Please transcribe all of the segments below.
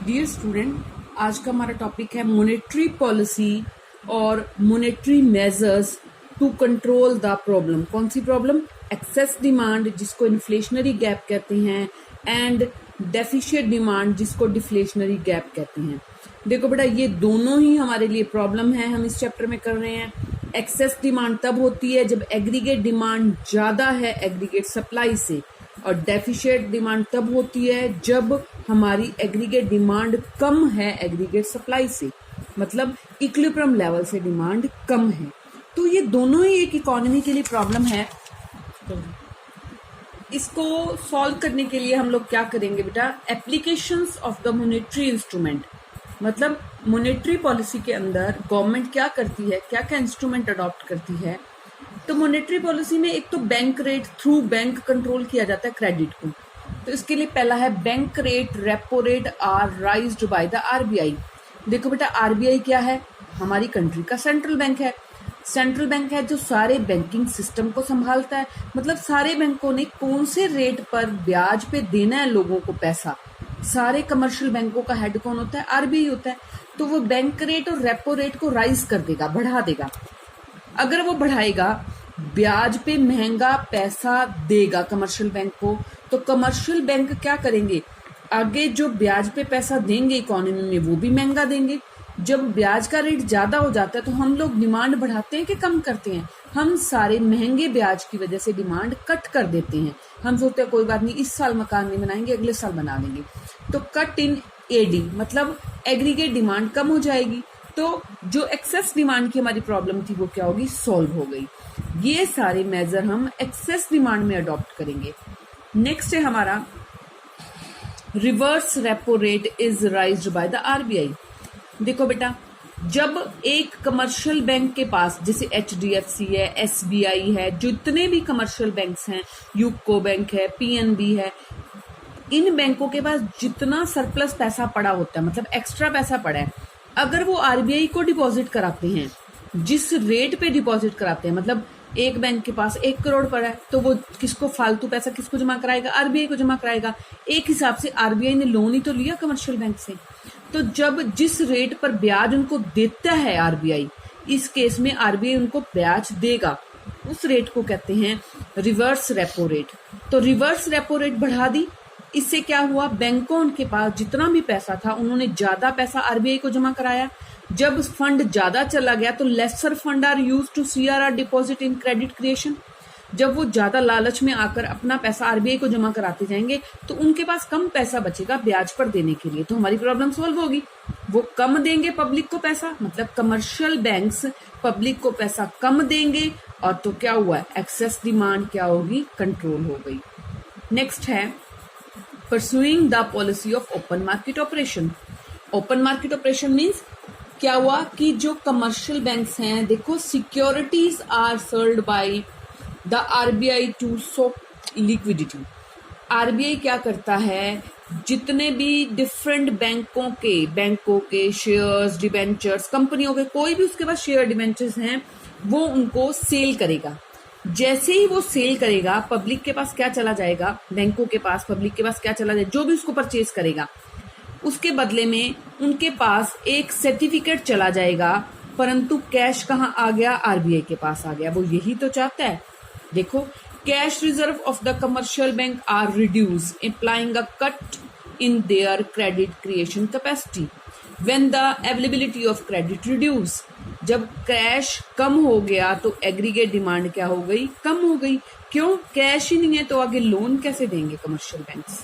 Dear student, आज का हमारा टॉपिक है मॉनेटरी पॉलिसी और monetary measures to control the problem. कौन सी प्रॉब्लम? एक्सेस डिमांड, जिसको इन्फ्लेशनरी गैप कहते हैं, एंड डेफिशिएट डिमांड, जिसको डिफ्लेशनरी गैप कहते हैं। देखो बेटा, ये दोनों ही हमारे लिए प्रॉब्लम है, हम इस चैप्टर में कर रहे हैं। एक्सेस डिमांड तब होती है जब एग्रीगेट डिमांड ज्यादा है एग्रीगेट सप्लाई से, और डेफिशिएट डिमांड तब होती है जब हमारी एग्रीगेट डिमांड कम है एग्रीगेट सप्लाई से, मतलब इक्विलिब्रियम लेवल से डिमांड कम है। तो ये दोनों ही एक इकोनॉमी के लिए प्रॉब्लम है। इसको सॉल्व करने के लिए हम लोग क्या करेंगे बेटा? Applications of the monetary instrument, मतलब मॉनेटरी पॉलिसी के अंदर गवर्नमेंट क्या करती है, क्या क्या इंस्ट्रूमेंट अडॉप्ट करती है। तो मॉनेटरी पॉलिसी में एक तो bank rate, through bank control किया जाता है क्रेडिट को। तो इसके लिए पहला है bank rate, repo rate are raised by the RBI. देखो बेटा, आरबीआई क्या है? हमारी कंट्री का सेंट्रल बैंक है। सेंट्रल बैंक है जो सारे बैंकिंग सिस्टम को संभालता है, मतलब सारे बैंकों ने कौन से रेट पर ब्याज पे देना है लोगों को पैसा। सारे कमर्शियल बैंकों का हेड कौन होता है? आरबीआई होता है। तो वो बैंक रेट और रेपो रेट को राइज कर देगा, बढ़ा देगा। अगर वो बढ़ाएगा, ब्याज पे महंगा पैसा देगा कमर्शियल बैंक को, तो कमर्शियल बैंक क्या करेंगे? आगे जो ब्याज पे पैसा देंगे इकोनॉमी में, वो भी महंगा देंगे। जब ब्याज का रेट ज्यादा हो जाता है तो हम लोग डिमांड बढ़ाते हैं कि कम करते हैं? हम सारे महंगे ब्याज की वजह से डिमांड कट कर देते हैं। हम सोचते हैं कोई बात नहीं, इस साल मकान नहीं बनाएंगे, अगले साल बना लेंगे। तो कट इन एडी, मतलब एग्रीगेट डिमांड कम हो जाएगी। तो जो एक्सेस डिमांड की हमारी प्रॉब्लम थी वो क्या होगी? सॉल्व हो गई। ये सारे मेजर हम एक्सेस डिमांड में अडॉप्ट करेंगे। नेक्स्ट है हमारा reverse repo rate is राइज्ड by the RBI. देखो बेटा, जब एक कमर्शियल बैंक के पास, जैसे एचडीएफसी है, एसबीआई है, जितने भी कमर्शियल बैंक्स हैं, यूको बैंक है, पीएनबी है, इन बैंकों के पास जितना सरप्लस पैसा पड़ा होता है, मतलब एक्स्ट्रा पैसा पड़ा है, अगर वो आरबीआई को डिपॉजिट कराते हैं, जिस रेट पे डिपॉजिट कराते हैं, मतलब एक बैंक के पास 1 करोड़ पड़ा है, तो वो किसको फालतू पैसा किसको जमा कराएगा? आरबीआई को जमा कराएगा। एक हिसाब से आरबीआई ने लोन ही तो लिया कमर्शियल बैंक से। तो जब जिस रेट पर ब्याज उनको देता है आरबीआई, इस केस में आरबीआई उनको ब्याज देगा, उस रेट को कहते हैं रिवर्स रेपो रेट। तो रिवर्स रेपो रेट बढ़ा दी, इससे क्या हुआ? बैंकों उनके पास जितना भी पैसा था, उन्होंने ज्यादा पैसा आरबीआई को जमा कराया। जब फंड ज्यादा चला गया तो lesser fund are use to CRR deposit in credit creation. जब वो ज्यादा लालच में आकर अपना पैसा आरबीआई को जमा कराते जाएंगे तो उनके पास कम पैसा बचेगा ब्याज पर देने के लिए, तो हमारी प्रॉब्लम सॉल्व होगी। वो कम देंगे पब्लिक को पैसा, मतलब कमर्शियल बैंक्स पब्लिक को पैसा कम देंगे, और तो क्या हुआ? एक्सेस डिमांड क्या होगी? कंट्रोल हो गई। नेक्स्ट है pursuing the policy of open market operation. Open market operation means क्या हुआ कि जो कमर्शियल बैंक्स हैं, देखो, securities are sold by the RBI to so liquidity. RBI क्या करता है? जितने भी डिफरेंट बैंकों के शेयर्स, डिबेंचर्स, कंपनियों के, कोई भी उसके पास शेयर डिबेंचर्स हैं, वो उनको सेल करेगा। जैसे ही वो सेल करेगा, पब्लिक के पास क्या चला जाएगा? बैंकों के पास, पब्लिक के पास क्या चला जाएगा? जो भी उसको परचेज करेगा, उसके बदले में उनके पास एक सर्टिफिकेट चला जाएगा, परंतु कैश कहाँ आ गया? आरबीआई के पास आ गया। वो यही तो चाहता है। देखो, cash reserve of the commercial bank are reduce, implying a cut in their credit creation capacity when the availability of credit reduce. जब कैश कम हो गया तो एग्रीगेट डिमांड क्या हो गई? कम हो गई। क्यों? कैश ही नहीं है तो आगे लोन कैसे देंगे कमर्शियल बैंक्स?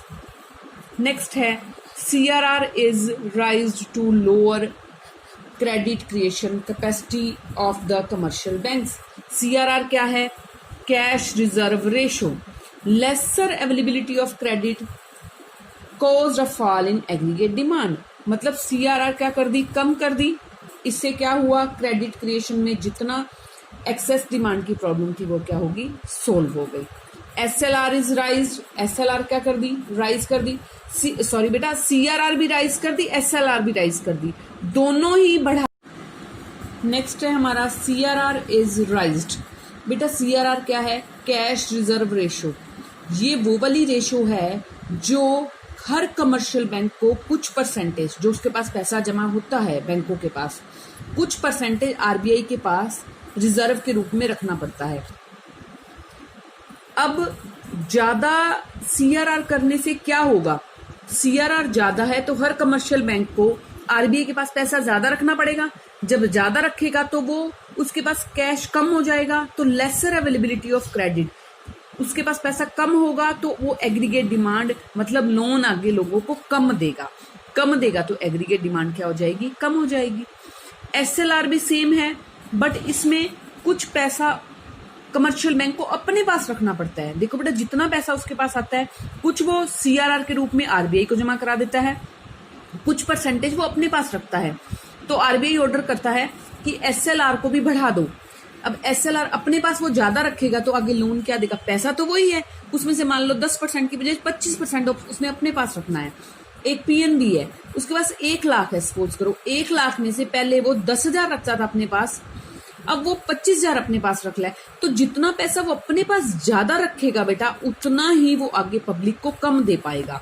नेक्स्ट है CRR is raised to lower credit creation capacity of the commercial banks. CRR क्या है? Cash reserve ratio. Lesser availability of credit caused a fall in aggregate demand, मतलब सीआरआर क्या कर दी? कम कर दी। इससे क्या हुआ? क्रेडिट क्रिएशन में जितना एक्सेस डिमांड की प्रॉब्लम थी वो क्या होगी? सोल्व हो गई। SLR is rise. एसएलआर क्या कर दी? राइज कर दी। सॉरी बेटा, सीआरआर भी राइज कर दी, एसएलआर भी राइज कर दी, दोनों ही बढ़ा। नेक्स्ट है हमारा सीआरआर इज राइज्ड। बेटा, सीआरआर क्या है? Cash reserve ratio. ये वो वाली रेशो है जो हर कमर्शियल बैंक को कुछ परसेंटेज जो उसके पास पैसा जमा होता है बैंकों के पास, कुछ परसेंटेज आरबीआई के पास रिजर्व के रूप में रखना पड़ता है। अब ज्यादा सीआरआर करने से क्या होगा? सीआरआर ज्यादा है तो हर कमर्शियल बैंक को आरबीआई के पास पैसा ज्यादा रखना पड़ेगा। जब ज्यादा रखेगा तो वो उसके पास कैश कम हो जाएगा, तो लेसर अवेलेबिलिटी ऑफ क्रेडिट, उसके पास पैसा कम होगा तो वो एग्रीगेट डिमांड मतलब लोन आगे लोगों को कम देगा तो एग्रीगेट डिमांड क्या हो जाएगी? कम हो जाएगी। एसएलआर भी सेम है, बट इसमें कुछ पैसा कमर्शियल बैंक को अपने पास रखना पड़ता है। देखो बेटा, जितना पैसा उसके पास आता है कुछ वो सीआरआर के रूप में आरबीआई को जमा करा देता है, कुछ परसेंटेज वो अपने पास रखता है। तो आरबीआई ऑर्डर करता है कि एसएलआर को भी बढ़ा दो। अब एसएलआर अपने पास वो ज्यादा रखेगा तो आगे लोन क्या देगा? पैसा तो वही है, उसमें से मान लो 10% की बजाय 25% उसने अपने पास रखना है। एक पीएनबी है, उसके पास 1 लाख है, सपोज करो 1 लाख में से पहले वो 10,000 रखता था अपने पास, अब वो 25,000 अपने पास रख ले। तो जितना पैसा वो अपने पास ज्यादा रखेगा बेटा, उतना ही वो आगे पब्लिक को कम दे पाएगा।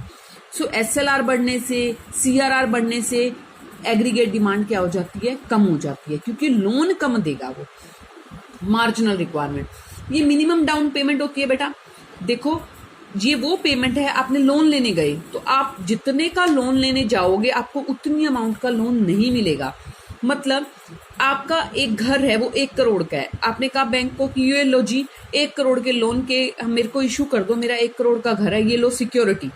सो एसएलआर बढ़ने से, सीआरआर बढ़ने से एग्रीगेट डिमांड क्या हो जाती है? कम हो जाती है, क्योंकि लोन कम देगा वो। मार्जिनल रिक्वायरमेंट, ये मिनिमम डाउन पेमेंट होती है बेटा। देखो, ये वो पेमेंट है, आपने लोन लेने गए तो आप जितने का लोन लेने जाओगे आपको उतनी अमाउंट का लोन नहीं मिलेगा। मतलब आपका एक घर है वो 1 करोड़ का है, आपने कहा बैंक को कि ये लो जी 1 करोड़ के लोन के मेरे को इशू कर दो, मेरा 1 करोड़ का घर है, ये लो सिक्योरिटी,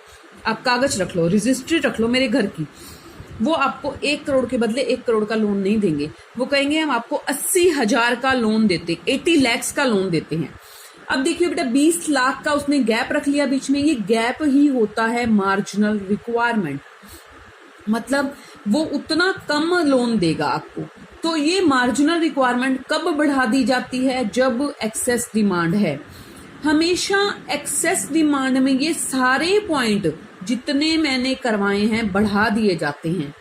आप कागज रख लो, रजिस्ट्री रख लो मेरे घर की। वो आपको 1 करोड़ के बदले 1 करोड़ का लोन नहीं देंगे, वो कहेंगे हम आपको 80,000 का लोन देते, 80 lakhs का लोन देते हैं। अब देखिए बेटा, 20 लाख का उसने गैप रख लिया बीच में, ये गैप ही होता है मार्जिनल रिक्वायरमेंट। मतलब वो उतना कम लोन देगा आपको। तो ये मार्जिनल रिक्वायरमेंट कब बढ़ा दी जाती है? जब एक्सेस डिमांड है। हमेशा एक्सेस डिमांड में ये सारे पॉइंट जितने मैंने करवाए हैं बढ़ा दिए जाते हैं,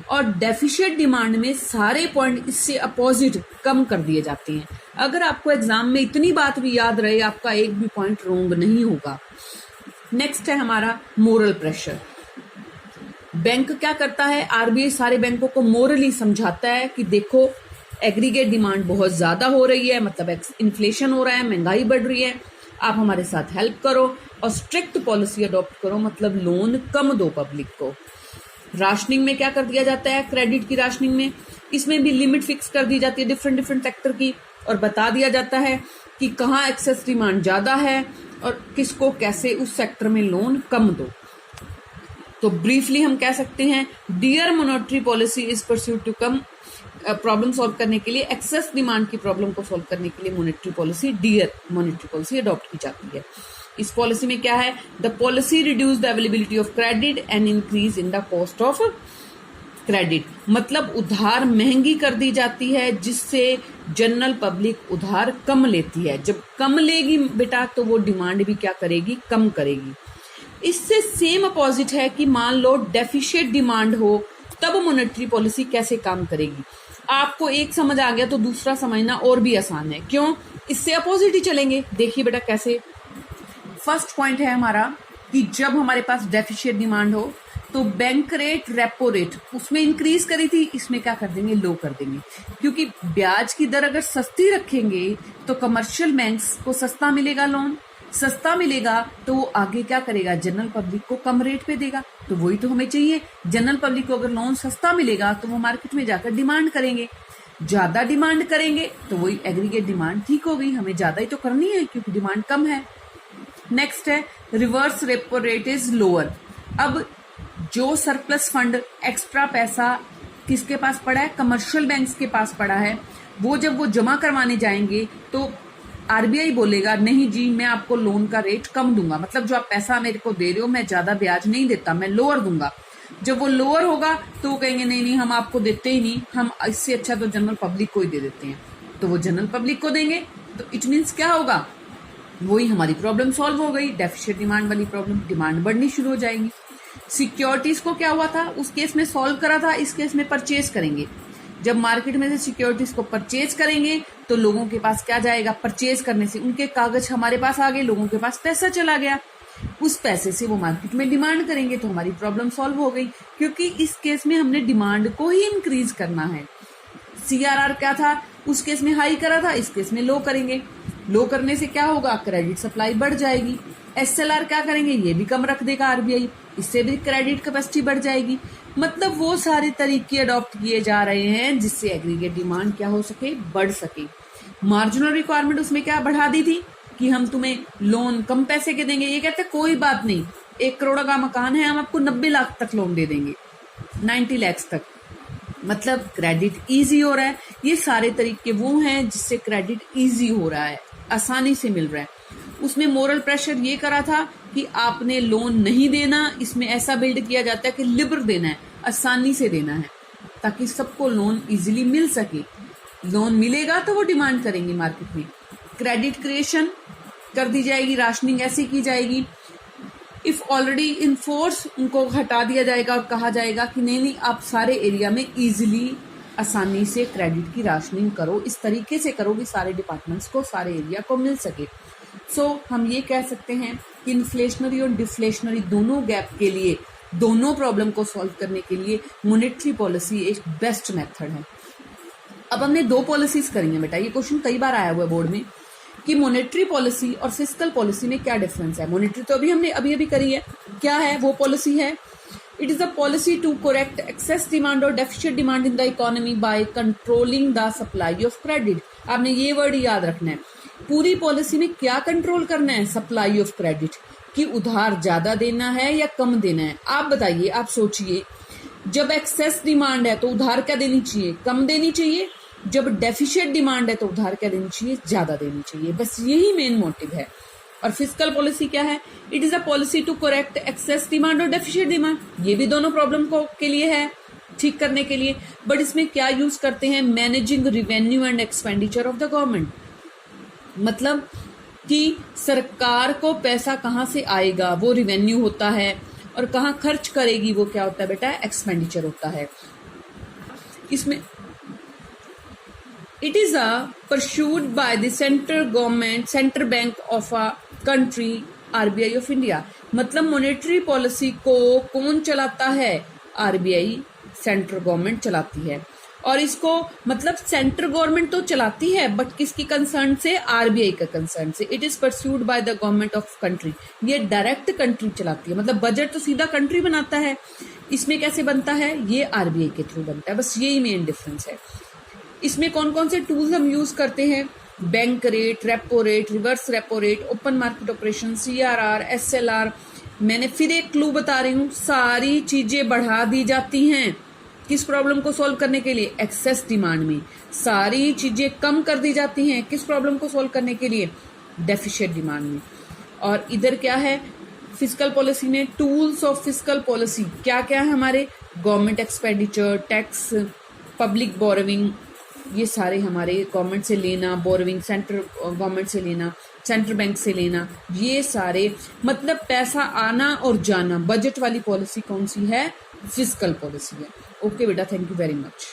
और डेफिशिएट डिमांड में सारे पॉइंट इससे अपोजिट कम कर दिए जाते हैं। अगर आपको एग्जाम में इतनी बात भी याद रहे, आपका एक भी पॉइंट रोंग नहीं होगा। नेक्स्ट है हमारा मोरल प्रेशर। बैंक क्या करता है? आरबीआई सारे बैंकों को मोरली समझाता है कि देखो एग्रीगेट डिमांड बहुत ज्यादा हो रही है, मतलब इन्फ्लेशन हो रहा है, महंगाई बढ़ रही है, आप हमारे साथ हेल्प करो और स्ट्रिक्ट पॉलिसी अडॉप्ट करो, मतलब लोन कम दो पब्लिक को। राशनिंग में क्या कर दिया जाता है? क्रेडिट की राशनिंग में इसमें भी लिमिट फिक्स कर दी जाती है डिफरेंट सेक्टर की, और बता दिया जाता है कि कहाँ एक्सेस डिमांड ज्यादा है और किसको कैसे उस सेक्टर में लोन कम दो। तो ब्रीफली हम कह सकते हैं, dear monetary policy is pursued to कम, प्रॉब्लम सॉल्व करने के लिए, एक्सेस डिमांड की प्रॉब्लम को सॉल्व करने के लिए monetary policy, dear monetary policy adopt की जाती है। इस पॉलिसी में क्या है? The policy reduce the availability of credit and increase in the cost of credit, मतलब उधार महंगी कर दी जाती है जिससे जनरल पब्लिक उधार कम लेती है। जब कम लेगी बेटा तो वो डिमांड भी क्या करेगी? कम करेगी। इससे सेम अपोजिट है कि मान लो डेफिशिएट डिमांड हो, तब मॉनेटरी पॉलिसी कैसे काम करेगी। आपको एक समझ आ गया तो दूसरा समझना और भी आसान है। क्यों? इससे अपोजिट ही चलेंगे। देखिए बेटा कैसे। फर्स्ट पॉइंट है हमारा कि जब हमारे पास डेफिशिएट डिमांड हो तो बैंक रेट, रेपो रेट उसमें इंक्रीज करी थी, इसमें क्या कर देंगे? लो कर देंगे, क्योंकि ब्याज की दर अगर सस्ती रखेंगे तो कमर्शियल बैंक्स को सस्ता मिलेगा लोन, सस्ता मिलेगा तो वो आगे क्या करेगा? जनरल पब्लिक को कम रेट पे देगा। तो वही तो हमें चाहिए। जनरल पब्लिक को अगर लोन सस्ता मिलेगा तो वो मार्केट में जाकर डिमांड करेंगे, ज्यादा डिमांड करेंगे तो वही एग्रीगेट डिमांड ठीक हो गई। हमें ज्यादा ही तो करनी है क्योंकि डिमांड कम है। नेक्स्ट है reverse repo rate is lower. अब जो सरप्लस फंड, एक्स्ट्रा पैसा किसके पास पड़ा है? कमर्शियल बैंक्स के पास पड़ा है। वो जब वो जमा करवाने जाएंगे तो आरबीआई बोलेगा नहीं जी मैं आपको लोन का रेट कम दूंगा, मतलब जो आप पैसा मेरे को दे रहे हो मैं ज्यादा ब्याज नहीं देता, मैं लोअर दूंगा। जब वो लोअर होगा तो वो कहेंगे नहीं नहीं हम आपको देते ही नहीं, हम इससे अच्छा तो जनरल पब्लिक को ही दे देते हैं। तो वो जनरल पब्लिक को देंगे तो इट मीन्स क्या होगा? वही हमारी प्रॉब्लम सॉल्व हो गई, डेफिशिएट डिमांड वाली प्रॉब्लम, डिमांड बढ़नी शुरू हो जाएगी। सिक्योरिटीज को क्या हुआ था? उस केस में सॉल्व करा था, इस केस में परचेज करेंगे। जब मार्केट में से सिक्योरिटीज को परचेज करेंगे तो लोगों के पास क्या जाएगा? परचेज करने से उनके कागज हमारे पास आ गए, लोगों के पास पैसा चला गया। उस पैसे से वो मार्केट में डिमांड करेंगे, तो हमारी प्रॉब्लम सॉल्व हो गई, क्योंकि इस केस में हमने डिमांड को ही इंक्रीज करना है। CRR क्या था, उस केस में हाई करा था, इस केस में लो करेंगे। लो करने से क्या होगा, क्रेडिट सप्लाई बढ़ जाएगी। SLR क्या करेंगे, ये भी कम रख देगा RBI, इससे भी क्रेडिट कैपेसिटी बढ़ जाएगी। मतलब वो सारे तरीके अडॉप्ट किए जा रहे हैं जिससे एग्रीगेट डिमांड क्या हो सके, बढ़ सके। मार्जिनल रिक्वायरमेंट उसमें क्या बढ़ा दी थी कि हम तुम्हें लोन कम पैसे के देंगे। ये कहते कोई बात नहीं, 1 करोड़ का मकान है, हम आपको 90 लाख तक लोन दे देंगे, 90 लाख तक। मतलब क्रेडिट इजी हो रहा है। ये सारे तरीके वो हैं जिससे क्रेडिट इजी हो रहा है, आसानी से मिल रहा है। उसमें मोरल प्रेशर ये करा था कि आपने लोन नहीं देना, इसमें ऐसा बिल्ड किया जाता है कि लिबर देना है, आसानी से देना है, ताकि सबको लोन इजीली मिल सके। लोन मिलेगा तो वो डिमांड करेंगे मार्केट में। क्रेडिट क्रिएशन कर दी जाएगी, राशनिंग ऐसी की जाएगी। इफ ऑलरेडी इन फोर्स उनको हटा दिया जाएगा और कहा जाएगा कि नहीं आप सारे एरिया में इजीली आसानी से क्रेडिट की राशनिंग करो, इस तरीके से करो कि सारे डिपार्टमेंट्स को, सारे एरिया को मिल सके। सो हम ये कह सकते हैं कि इन्फ्लेशनरी और डिफ्लेशनरी दोनों गैप के लिए, दोनों प्रॉब्लम को सॉल्व करने के लिए मॉनेटरी पॉलिसी एक बेस्ट मेथड है। अब हमने 2 पॉलिसीज करेंगे बेटा, ये क्वेश्चन कई बार आया हुआ है बोर्ड में कि मॉनेटरी पॉलिसी और फिस्कल पॉलिसी में क्या डिफरेंस है। मॉनेटरी तो हमने अभी करी है, क्या है वो पॉलिसी है, it is a policy to correct excess demand और deficient demand in the economy by controlling the supply of credit. आपने ये वर्ड याद रखना है। पूरी पॉलिसी में क्या कंट्रोल करना है, सप्लाई ऑफ क्रेडिट, कि उधार ज्यादा देना है या कम देना है। आप बताइए, आप सोचिए, जब एक्सेस डिमांड है तो उधार क्या देनी चाहिए, कम देनी चाहिए। जब डेफिशिएट डिमांड है तो उधार क्या देनी चाहिए, ज्यादा देनी चाहिए। बस यही मेन मोटिव है। और फिस्कल पॉलिसी क्या है, it is a policy to correct excess demand और डेफिशिएट डिमांड। ये भी दोनों प्रॉब्लम को के लिए है, ठीक करने के लिए। बट इसमें क्या यूज करते हैं, managing revenue and expenditure of the government. मतलब कि सरकार को पैसा कहाँ से आएगा, वो रिवेन्यू होता है, और कहाँ खर्च करेगी वो क्या होता है बेटा, एक्सपेंडिचर होता है। इसमें it is a pursued by the central government, central bank of a country, RBI of India. मतलब मॉनेटरी पॉलिसी को कौन चलाता है, RBI, सेंट्रल गवर्नमेंट चलाती है। और इसको मतलब सेंट्रल गवर्नमेंट तो चलाती है, बट किसकी कंसर्न से, RBI का कंसर्न से। It is pursued by the government of country. ये डायरेक्ट कंट्री चलाती है, मतलब बजट तो सीधा कंट्री बनाता है। इसमें कैसे बनता है, ये RBI के थ्रू बनता है। बस यही मेन डिफरेंस है। इसमें कौन कौन से टूल्स हम यूज करते हैं, bank rate, repo rate, reverse repo rate, open market operation, CRR, SLR। मैंने फिर एक क्लू बता रही हूँ, सारी चीजें बढ़ा दी जाती हैं किस प्रॉब्लम को सॉल्व करने के लिए, एक्सेस डिमांड में। सारी चीजें कम कर दी जाती हैं किस प्रॉब्लम को सॉल्व करने के लिए, डेफिशिएट डिमांड में। और इधर क्या है, फिस्कल पॉलिसी में टूल्स ऑफ फिस्कल पॉलिसी क्या क्या है हमारे, government expenditure, tax, public borrowing, ये सारे हमारे गवर्नमेंट से लेना, बोरोविंग सेंट्रल गवर्नमेंट से लेना, सेंट्रल बैंक से लेना, ये सारे मतलब पैसा आना और जाना। बजट वाली पॉलिसी कौन सी है, फिस्कल पॉलिसी है। ओके बेटा, थैंक यू वेरी मच।